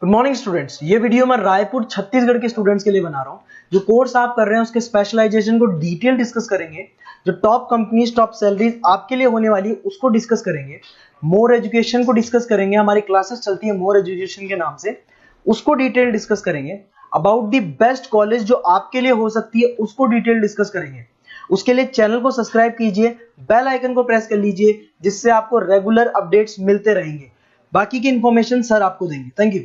Good morning students. ये video मैं रायपुर छत्तीसगढ़ के स्टूडेंट्स के लिए बना रहा हूँ। जो कोर्स आप कर रहे हैं उसके स्पेशलाइजेशन को डिटेल डिस्कस करेंगे। जो टॉप कंपनीज टॉप सैलरीज आपके लिए होने वाली है उसको डिस्कस करेंगे। मोर एजुकेशन को डिस्कस करेंगे। हमारी क्लासेस चलती है मोर एजुकेशन के नाम से, उसको डिटेल डिस्कस करेंगे। अबाउट द बेस्ट कॉलेज जो आपके लिए हो सकती है उसको डिटेल डिस्कस करेंगे। उसके लिए चैनल को सब्सक्राइब कीजिए, बेल आइकन को प्रेस कर लीजिए, जिससे आपको रेगुलर अपडेट्स मिलते रहेंगे। बाकी की इंफॉर्मेशन सर आपको देंगे। Thank you.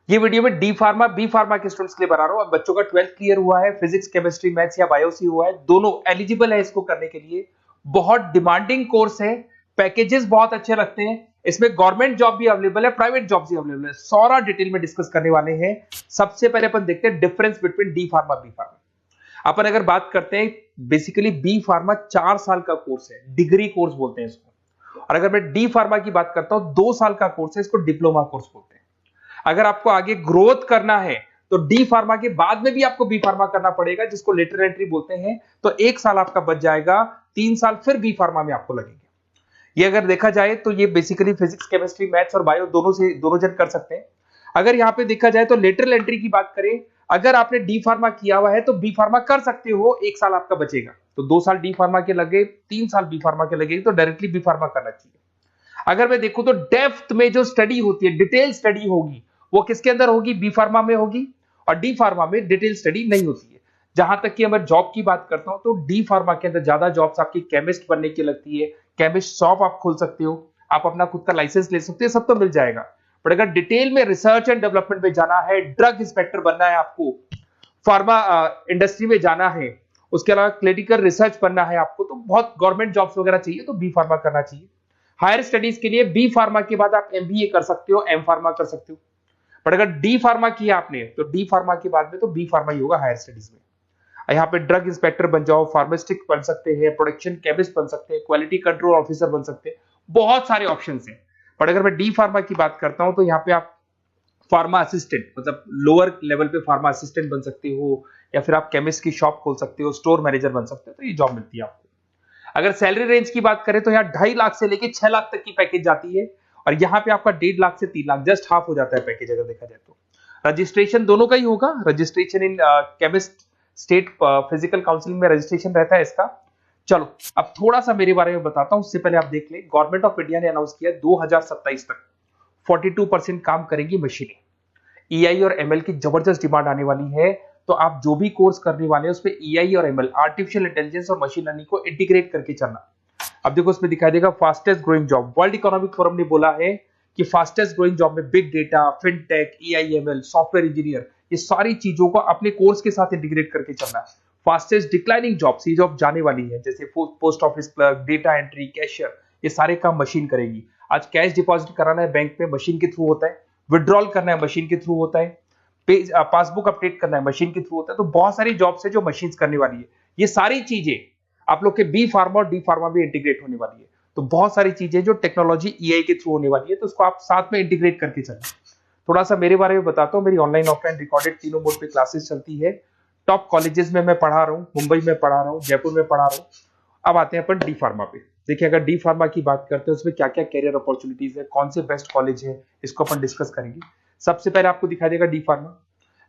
ये वीडियो में डी फार्मा बी फार्मा के स्टूडेंट्स के लिए बना रहा हूं। अब बच्चों का 12th क्लियर हुआ है, फिजिक्स केमिस्ट्री मैथ्स या बायो से हुआ है, दोनों एलिजिबल है इसको करने के लिए। बहुत डिमांडिंग कोर्स है, पैकेजेस बहुत अच्छे लगते हैं। इसमें गवर्नमेंट जॉब भी अवेलेबल है, प्राइवेट जॉब भी अवेलेबल है। सारा डिटेल में डिस्कस करने वाले हैं। सबसे पहले अपन देखते हैं difference between D pharma B pharma. अपन अगर बात करते हैं, बेसिकली बी फार्मा 4 साल का कोर्स है, डिग्री कोर्स बोलते हैं इसको। और अगर मैं डी फार्मा की बात करता हूं, 2 साल का कोर्स है, इसको डिप्लोमा कोर्स बोलते हैं। अगर आपको आगे ग्रोथ करना है तो डी फार्मा के बाद में भी आपको बी फार्मा करना पड़ेगा, जिसको लेटर एंट्री बोलते हैं। तो 1 साल आपका बच जाएगा, 3 साल फिर बी फार्मा में आपको लगेंगे। ये अगर देखा जाए तो ये बेसिकली फिजिक्स केमिस्ट्री मैथ्स और बायो दोनों जन कर सकते हैं। अगर यहां पे देखा जाए तो लेटरल एंट्री की बात करें, अगर आपने डी फार्मा किया हुआ है तो बी फार्मा कर सकते हो, 1 साल आपका बचेगा। तो 2 साल डी फार्मा के लगे, 3 साल बी फार्मा के लगे, तो डायरेक्टली बी फार्मा करना चाहिए। अगर मैं देखूं तो डेप्थ में जो स्टडी होती है, डिटेल स्टडी होगी, वो किसके अंदर होगी? बी फार्मा में होगी। और डी फार्मा में डिटेल स्टडी नहीं होती है। जहां तक कि अगर जॉब की बात करता हूं तो डी फार्मा के अंदर ज्यादा जॉब्स आपकी केमिस्ट बनने की लगती है। केमिस्ट शॉप आप खोल सकते हो, आप अपना खुद का लाइसेंस ले सकते हो, सब तो मिल जाएगा। पर अगर डिटेल में रिसर्च एंड डेवलपमेंट में जाना है, ड्रग इंस्पेक्टर बनना है आपको, फार्मा इंडस्ट्री में जाना है, उसके अलावा क्लिनिकल रिसर्च बनना है आपको, तो बहुत गवर्नमेंट जॉब्स वगैरह चाहिए, तो बी फार्मा करना चाहिए। हायर स्टडीज के लिए बी फार्मा के बाद आप एमबीए कर सकते हो, एम फार्मा कर सकते हो। पर अगर डी फार्मा किया आपने तो डी फार्मा के बाद में तो बी फार्मा ही होगा हायर स्टडीज में। यहाँ पे ड्रग इंस्पेक्टर बन जाओ, फार्मासिस्ट बन सकते हैं, प्रोडक्शन केमिस्ट बन सकते हैं, क्वालिटी कंट्रोल ऑफिसर बन सकते हैं, बहुत सारे ऑप्शंस हैं। पर अगर मैं डी फार्मा की बात करता हूं तो यहाँ पे आप फार्मा असिस्टेंट, मतलब लोअर लेवल पे फार्मा असिस्टेंट बन सकते हो, या फिर आप केमिस्ट की शॉप खोल सकते हो, स्टोर मैनेजर बन सकते हो, तो ये जॉब मिलती है आपको। अगर सैलरी रेंज की बात करें तो यहाँ 2.5 लाख से लेके 6 लाख तक की पैकेज जाती है। और यहाँ पे आपका 1.5 लाख से 3 लाख, जस्ट हाफ हो जाता है पैकेज अगर देखा जाए तो। रजिस्ट्रेशन दोनों का ही होगा। Registration in chemist state physical council में रजिस्ट्रेशन रहता है इसका। चलो अब थोड़ा सा मेरे बारे में बताता हूं, उससे पहले आप देख लें। गवर्नमेंट ऑफ इंडिया ने अनाउंस किया 2027 तक 42% काम करेंगी मशीनें। ईआई और एमएल की जबरदस्त डिमांड आने वाली है। तो आप जो भी कोर्स करने वाले हैं उसमें ईआई और एमएल, आर्टिफिशियल इंटेलिजेंस और मशीन लर्निंग को इंटीग्रेट करके चलना। अब देखो उसमें दिखाई देगा fastest growing job. World Economic Forum ने बोला है कि फास्टेस्ट ग्रोइंग जॉब में big data, fintech, AI ML, software engineer, ये सारी चीजों को अपने कोर्स के साथ इंटीग्रेट करके चलना। फास्टेस्ट डिक्लाइनिंग जॉब्स, ये जॉब जाने वाली है, जैसे post office clerk, data entry, cashier, ये सारे काम मशीन करेगी। आज कैश डिपॉजिट कराना है बैंक में, मशीन के थ्रू होता है। विड्रॉल करना है, मशीन के थ्रू होता है। पासबुक अपडेट करना है, मशीन के थ्रू होता है। तो बहुत सारी जॉब्स है जो मशीन करने वाली है। ये सारी चीजें आप लोग के बी फार्मा और डी फार्मा भी इंटीग्रेट होने वाली है। तो बहुत सारी चीजें जो टेक्नोलॉजी ईआई के थ्रू होने वाली है, तो उसको आप साथ में इंटीग्रेट करके चलें। थोड़ा सा मेरे बारे में बताता हूँ। मेरी ऑनलाइन ऑफलाइन रिकॉर्डेड तीनों मोड पे क्लासेस चलती है। टॉप कॉलेजेस में मैं पढ़ा रहा हूँ, मुंबई में पढ़ा रहा हूँ, जयपुर में पढ़ा रहा हूँ। अब आते हैं अपन डी फार्मा पे। देखिए अगर डी फार्मा की बात करते हैं उसमें क्या क्या कैरियर अपॉर्चुनिटीज है, कौन से बेस्ट कॉलेज है, इसको अपन डिस्कस करेंगे। सबसे पहले आपको दिखाई देगा डी फार्मा।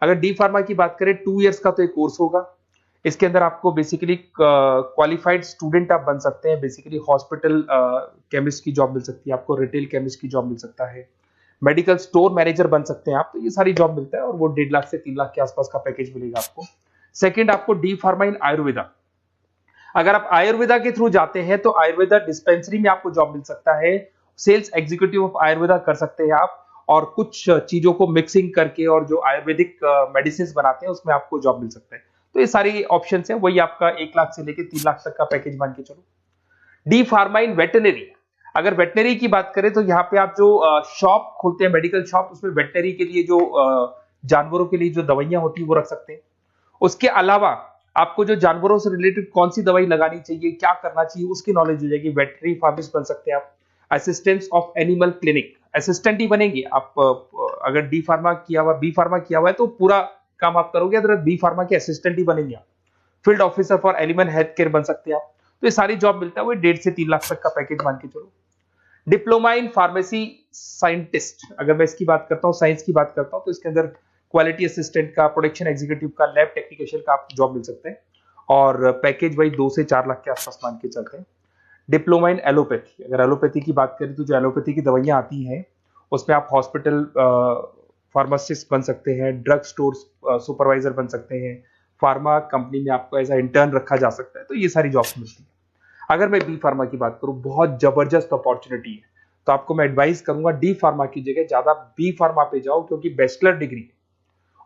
अगर डी फार्मा की बात करें 2 इयर्स का तो एक कोर्स होगा। इसके अंदर आपको बेसिकली क्वालिफाइड स्टूडेंट आप बन सकते हैं। बेसिकली हॉस्पिटल केमिस्ट की जॉब मिल सकती है आपको, रिटेल केमिस्ट की जॉब मिल सकता है, मेडिकल स्टोर मैनेजर बन सकते हैं आप। तो ये सारी जॉब मिलता है और वो 1.5 लाख से 3 लाख के आसपास का पैकेज मिलेगा आपको। सेकंड आपको डी फार्मा इन आयुर्वेदा। अगर आप आयुर्वेदा के थ्रू जाते हैं तो आयुर्वेदा डिस्पेंसरी में आपको जॉब मिल सकता है। सेल्स एग्जीक्यूटिव ऑफ आयुर्वेदा कर सकते हैं आप, और कुछ चीजों को मिक्सिंग करके और जो आयुर्वेदिक मेडिसिन बनाते हैं उसमें आपको जॉब मिल सकता है। तो ये सारी ऑप्शंस हैं, वही आपका 1 लाख से लेके 3 लाख तक का पैकेज मान के चलो। डी फार्मा इन वेटनरी। अगर वेटनरी की बात करें तो यहाँ पे आप जो शॉप खोलते हैं, मेडिकल शॉप, उसमें वेटनरी के लिए जो जानवरों के लिए जो दवाइयां होती है वो रख सकते हैं। उसके अलावा आपको जो जानवरों से रिलेटेड कौन सी दवाई लगानी चाहिए, क्या करना चाहिए, उसकी नॉलेज हो जाएगी। वेटनरी फार्मासिस्ट बन सकते हैं आप। Assistants of animal clinic, assistant ही बनेंगे आप। अगर डी फार्मा किया हुआ, बी फार्मा किया हुआ है तो पूरा काम आप करोगे, अगर बी फार्मा के असिस्टेंट ही बनेंगे आप। Field officer for animal health care बन सकते हैं आप। तो ये सारी जॉब मिलता है, वो 1.5 से 3 लाख तक का पैकेज मान के चलो। डिप्लोमा इन फार्मेसी साइंटिस्ट, अगर मैं इसकी बात करता हूँ, साइंस की बात करता हूँ, तो इसके अंदर क्वालिटी असिस्टेंट का, प्रोडक्शन एग्जीक्यूटिव का, लैब टेक्नीशियन का आपको जॉब मिल सकते हैं और पैकेज वही 2 से 4 लाख के आसपास मान के चलते हैं। डिप्लोमा इन एलोपैथी, अगर एलोपैथी की बात करें तो जो एलोपैथी की दवाइयां आती हैं उसमें आप हॉस्पिटल फार्मासिस्ट बन सकते हैं, ड्रग स्टोर सुपरवाइजर बन सकते हैं, फार्मा कंपनी में आपको एज अ इंटर्न रखा जा सकता है, तो ये सारी जॉब्स मिलती है। अगर मैं बी फार्मा की बात करूं, बहुत जबरदस्त अपॉर्चुनिटी है, तो आपको मैं एडवाइस करूंगा डी फार्मा की जगह ज्यादा बी फार्मा पे जाओ, क्योंकि बैचलर डिग्री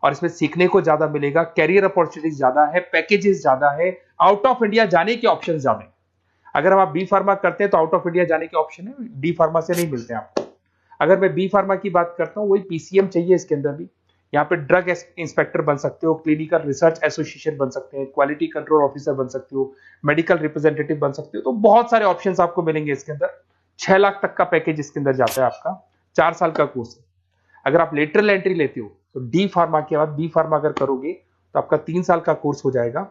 और इसमें सीखने को ज्यादा मिलेगा, कैरियर अपॉर्चुनिटीज ज्यादा है, पैकेजेस ज्यादा है, आउट ऑफ इंडिया जाने के ऑप्शन ज्यादा है। अगर हम आप बी फार्मा करते हैं तो आउट ऑफ इंडिया जाने के ऑप्शन है, डी फार्मा से नहीं मिलते हैं आपको। अगर मैं बी फार्मा की बात करता हूँ, वही पीसीएम चाहिए इसके अंदर भी, यहाँ पे ड्रग इंस्पेक्टर बन सकते हो, क्लिनिकल रिसर्च एसोसिएशन बन सकते हैं, क्वालिटी कंट्रोल ऑफिसर बन सकते हो, मेडिकल रिप्रेजेंटेटिव बन सकते हो, तो बहुत सारे ऑप्शंस आपको मिलेंगे इसके अंदर। 6 लाख तक का पैकेज इसके अंदर जाता है आपका, 4 साल का कोर्स है। अगर आप लेटरल एंट्री लेते हो तो डी फार्मा के बाद बी फार्मा अगर करोगे तो आपका 3 साल का कोर्स हो जाएगा,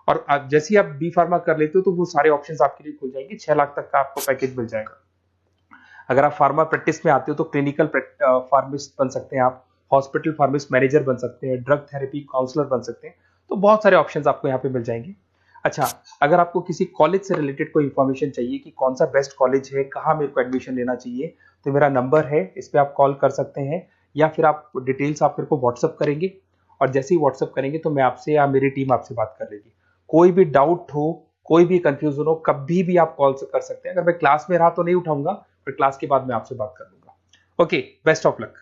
और जैसे ही आप बी फार्मा कर लेते हो तो वो सारे ऑप्शंस आपके लिए खुल जाएंगे, 6 लाख तक का आपको पैकेज मिल जाएगा। अगर आप फार्मा प्रैक्टिस में आते हो तो क्लिनिकल फार्मिस्ट बन सकते हैं आप, हॉस्पिटल फार्मिस्ट मैनेजर बन सकते हैं, ड्रग थेरेपी काउंसलर बन सकते हैं, तो बहुत सारे ऑप्शंस आपको यहाँ पे मिल जाएंगे। अच्छा, अगर आपको किसी कॉलेज से रिलेटेड कोई इंफॉर्मेशन चाहिए कि कौन सा बेस्ट कॉलेज है, कहाँ मेरे को एडमिशन लेना चाहिए, तो मेरा नंबर है, इस पर आप कॉल कर सकते हैं, या फिर आप डिटेल्स आप मेरे को व्हाट्सअप करेंगे, और जैसे ही व्हाट्सअप करेंगे तो मैं आपसे या मेरी टीम आपसे बात कर लेगी। कोई भी डाउट हो, कोई भी कंफ्यूजन हो, कभी भी आप कॉल कर सकते हैं। अगर मैं क्लास में रहा तो नहीं उठाऊंगा, पर क्लास के बाद मैं आपसे बात कर लूंगा। Okay, best of luck.